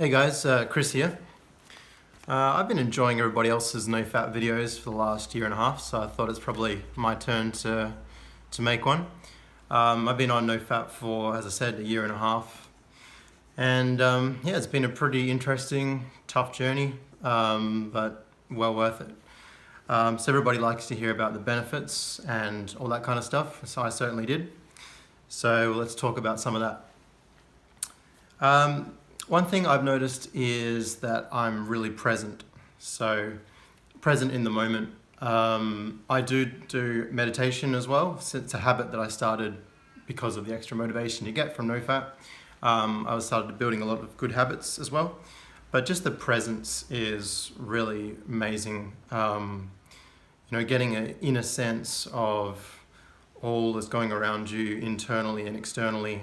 Hey guys, Chris here. I've been enjoying everybody else's No Fap videos for the last year and a half, so I thought it's probably my turn to make one. I've been on No Fap for, as I said, a year and a half, and yeah, it's been a pretty interesting, tough journey, but well worth it. So everybody likes to hear about the benefits and all that kind of stuff, so I certainly did. So let's talk about some of that. One thing I've noticed is that I'm really present. So present in the moment. I do meditation as well. It's a habit that I started because of the extra motivation you get from NoFap. I started building a lot of good habits as well. But just the presence is really amazing. Getting an inner sense of all that's going around you internally and externally.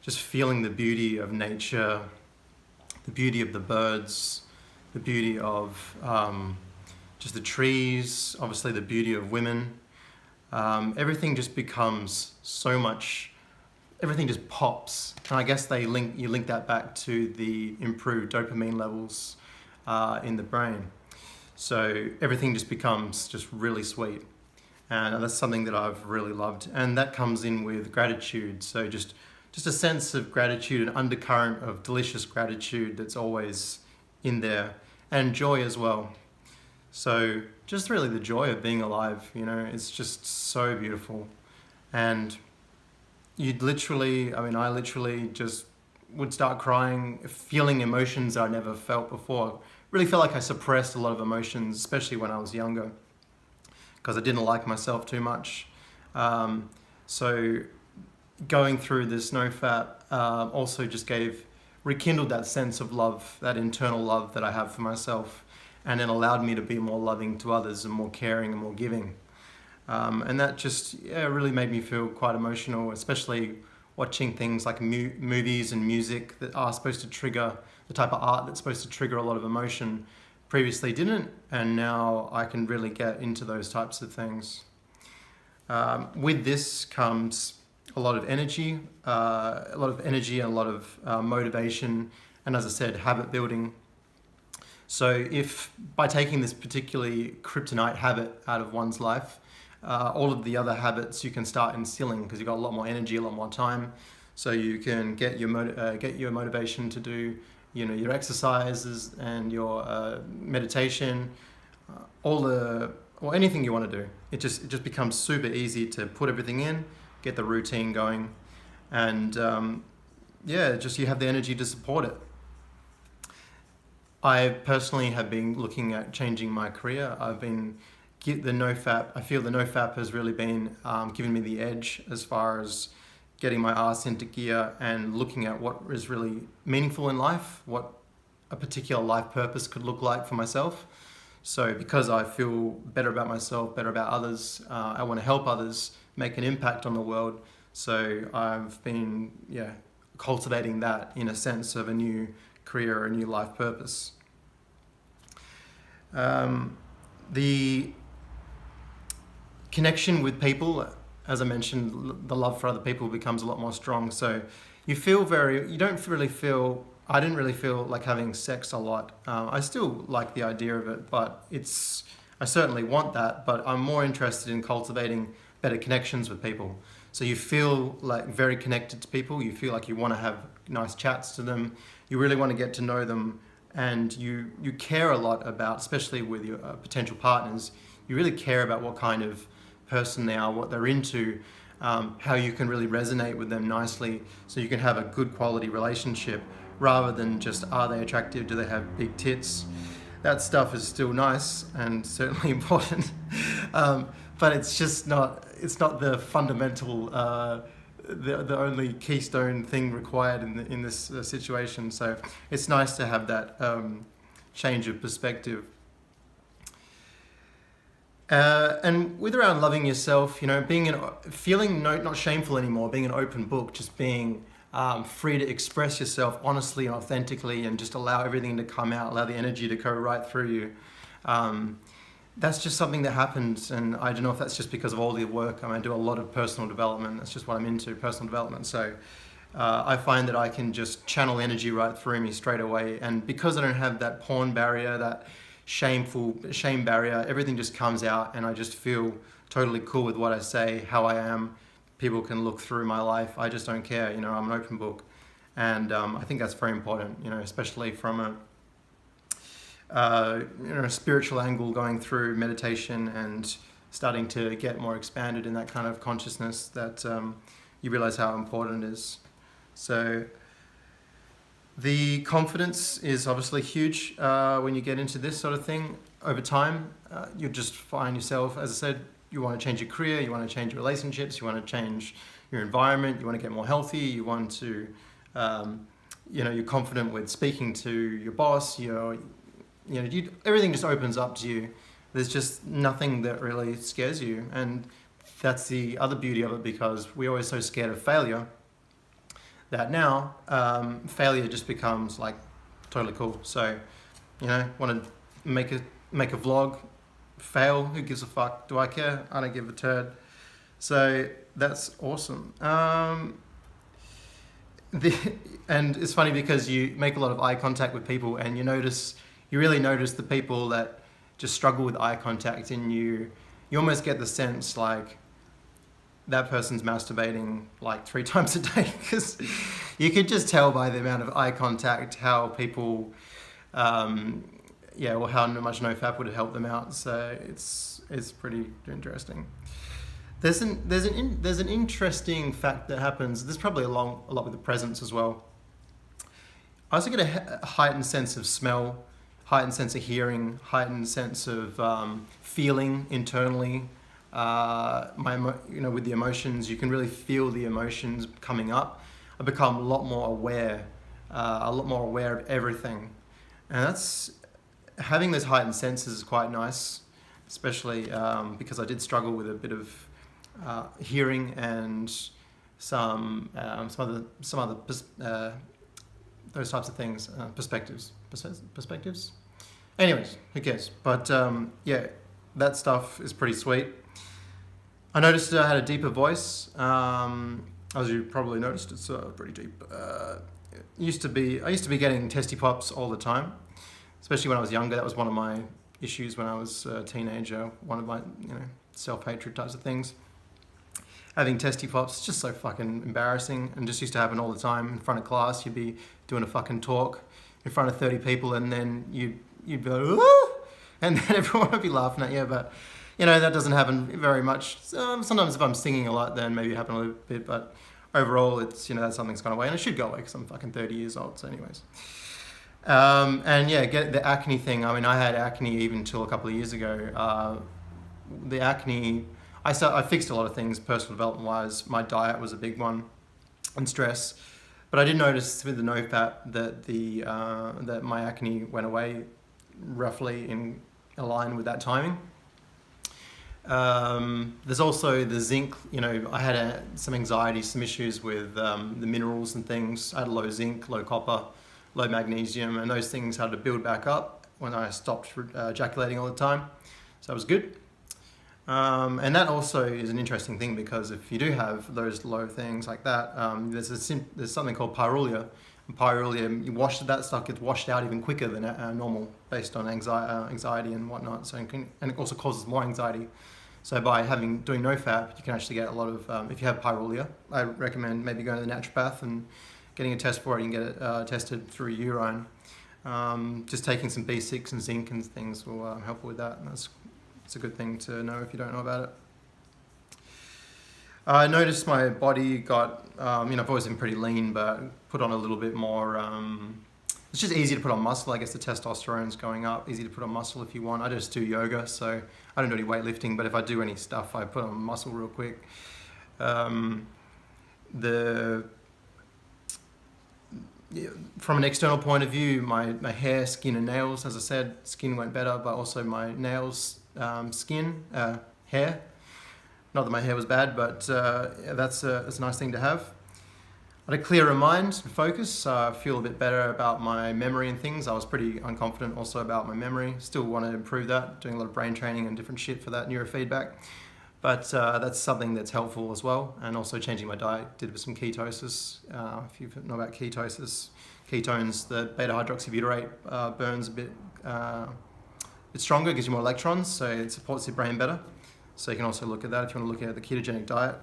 Just feeling the beauty of nature, the beauty of the birds, the beauty of just the trees, obviously the beauty of women. Everything just becomes so much, everything just pops. And I guess you link that back to the improved dopamine levels in the brain. So everything just becomes just really sweet. And that's something that I've really loved. And that comes in with gratitude. So just a sense of gratitude, an undercurrent of delicious gratitude that's always in there, and joy as well. So just really the joy of being alive, it's just so beautiful. And I literally just would start crying, feeling emotions I never felt before. Really felt like I suppressed a lot of emotions, especially when I was younger, because I didn't like myself too much. So going through this NoFap also just rekindled that sense of love, that internal love that I have for myself, and it allowed me to be more loving to others and more caring and more giving. And that just really made me feel quite emotional, especially watching things like movies and music that are supposed to trigger, the type of art that's supposed to trigger a lot of emotion, previously didn't, and now I can really get into those types of things. With this comes a lot of energy and a lot of motivation, and as I said, habit building. So if by taking this particularly kryptonite habit out of one's life, all of the other habits you can start instilling, because you've got a lot more energy, a lot more time, so you can get your motivation to do your exercises and your meditation, or anything you want to do. It just becomes super easy to put everything in, get the routine going, and you have the energy to support it. I personally have been looking at changing my career. I feel the NoFap has really been giving me the edge as far as getting my ass into gear and looking at what is really meaningful in life, what a particular life purpose could look like for myself. So because I feel better about myself, better about others, I want to help others, make an impact on the world. So I've been cultivating that in a sense of a new career, a new life purpose. The connection with people, as I mentioned, the love for other people becomes a lot more strong. So I didn't really feel like having sex a lot. I still like the idea of it, but I certainly want that, but I'm more interested in cultivating better connections with people. So you feel like very connected to people, you feel like you want to have nice chats to them, you really want to get to know them, and you care a lot about, especially with your potential partners, you really care about what kind of person they are, what they're into, how you can really resonate with them nicely, so you can have a good quality relationship, rather than just, are they attractive, do they have big tits? That stuff is still nice and certainly important, but it's not the fundamental, the only keystone thing required in this situation. So it's nice to have that change of perspective. And with around loving yourself, feeling not shameful anymore, being an open book, just being free to express yourself honestly and authentically, and just allow everything to come out, allow the energy to go right through you. That's just something that happens, and I don't know if that's just because of all the work. I do a lot of personal development. That's just what I'm into, personal development. So I find that I can just channel energy right through me straight away. And because I don't have that porn barrier, that shame barrier, everything just comes out, and I just feel totally cool with what I say, how I am. People can look through my life. I just don't care. You know, I'm an open book. And I think that's very important, you know, especially from a spiritual angle, going through meditation and starting to get more expanded in that kind of consciousness, that you realize how important it is. So the confidence is obviously huge when you get into this sort of thing. Over time, you'll just find yourself, as I said, you want to change your career, you want to change your relationships, you want to change your environment, you want to get more healthy, you want to, you're confident with speaking to your boss, everything just opens up to you. There's just nothing that really scares you. And that's the other beauty of it, because we're always so scared of failure that now failure just becomes like totally cool. So, want to make a vlog, fail, who gives a fuck? Do I care? I don't give a turd. So that's awesome. And it's funny because you make a lot of eye contact with people, and you really notice the people that just struggle with eye contact, and you almost get the sense like that person's masturbating like 3 times a day, because you could just tell by the amount of eye contact how people, how much No Fap would have helped them out. So it's pretty interesting. There's an interesting fact that happens. There's probably a lot with the presence as well. I also get a heightened sense of smell, heightened sense of hearing, heightened sense of feeling internally. With the emotions, you can really feel the emotions coming up. I become a lot more aware of everything, and that's having those heightened senses is quite nice, especially because I did struggle with a bit of hearing and some other those types of things, perspectives. Anyways, who cares? But that stuff is pretty sweet. I noticed I had a deeper voice. As you probably noticed, it's pretty deep. I used to be getting testy pops all the time, especially when I was younger. That was one of my issues when I was a teenager. One of my self-hatred types of things. Having testy pops is just so fucking embarrassing, and just used to happen all the time in front of class. You'd be doing a fucking talk in front of 30 people, and then you'd be like, "Woo!" And then everyone would be laughing at you. But that doesn't happen very much. Sometimes if I'm singing a lot, then maybe it happen a little bit. But overall, it's that something's gone away, and it should go away because I'm fucking 30 years old. So, anyways, get the acne thing. I mean, I had acne even till a couple of years ago. The acne. I fixed a lot of things personal development wise. My diet was a big one, and stress. But I did notice with the No Fap that that my acne went away roughly in line with that timing. There's also the zinc. I had some anxiety, some issues with the minerals and things. I had low zinc, low copper, low magnesium, and those things had to build back up when I stopped ejaculating all the time. So that was good. And that also is an interesting thing, because if you do have those low things like that, there's something called pyroluria. And pyroluria, that stuff gets washed out even quicker than normal based on anxiety and whatnot. So and it also causes more anxiety. So by doing No Fap, you can actually get a lot of, if you have pyroluria, I recommend maybe going to the naturopath and getting a test for it. You can get it tested through urine. Just taking some B6 and zinc and things will help with that. And it's a good thing to know if you don't know about it. I noticed my body got, I've always been pretty lean, but put on a little bit more, it's just easy to put on muscle. I guess the testosterone's going up, easy to put on muscle if you want. I just do yoga, so I don't do any weightlifting, but if I do any stuff, I put on muscle real quick. From an external point of view, my hair, skin and nails, as I said, skin went better, but also my nails, skin, hair. Not that my hair was bad, but that's a nice thing to have. I had a clearer mind and focus. I feel a bit better about my memory and things. I was pretty unconfident also about my memory. Still want to improve that, doing a lot of brain training and different shit for that neurofeedback. But that's something that's helpful as well. And also changing my diet, did with some ketosis. If you know about ketosis, ketones, the beta hydroxybutyrate burns a bit stronger, gives you more electrons, so it supports your brain better. So you can also look at that if you want to look at the ketogenic diet.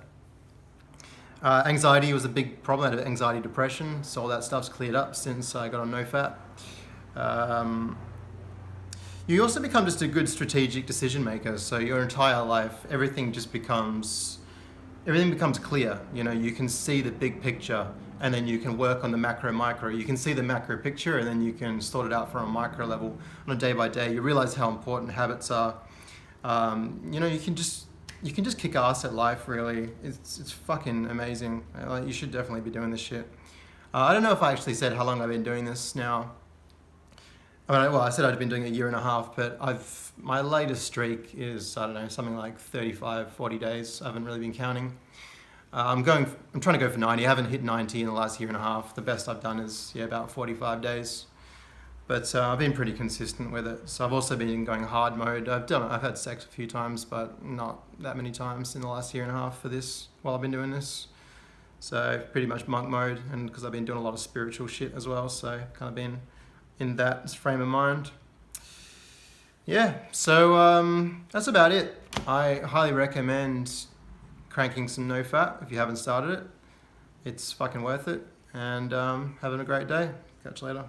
Anxiety was a big problem. I had anxiety, depression, so all that stuff's cleared up since I got on No Fap. You also become just a good strategic decision maker. So your entire life, everything becomes clear. You know, you can see the big picture, and then you can work on the macro, micro. You can see the macro picture, and then you can sort it out from a micro level on a day by day. You realize how important habits are. You know, you can just kick ass at life. Really, it's fucking amazing. Like, you should definitely be doing this shit. I don't know if I actually said how long I've been doing this now. I said I'd been doing 1.5 years, but my latest streak is, I don't know, something like 35, 40 days. I haven't really been counting. I'm trying to go for 90. I haven't hit 90 in the last 1.5 years. The best I've done is about 45 days. But I've been pretty consistent with it. So I've also been going hard mode. I've had sex a few times, but not that many times in the last 1.5 years for this, while I've been doing this. So pretty much monk mode, and because I've been doing a lot of spiritual shit as well, so kind of been in that frame of mind. Yeah, so that's about it. I highly recommend cranking some No Fap if you haven't started it. It's fucking worth it, and having a great day. Catch you later.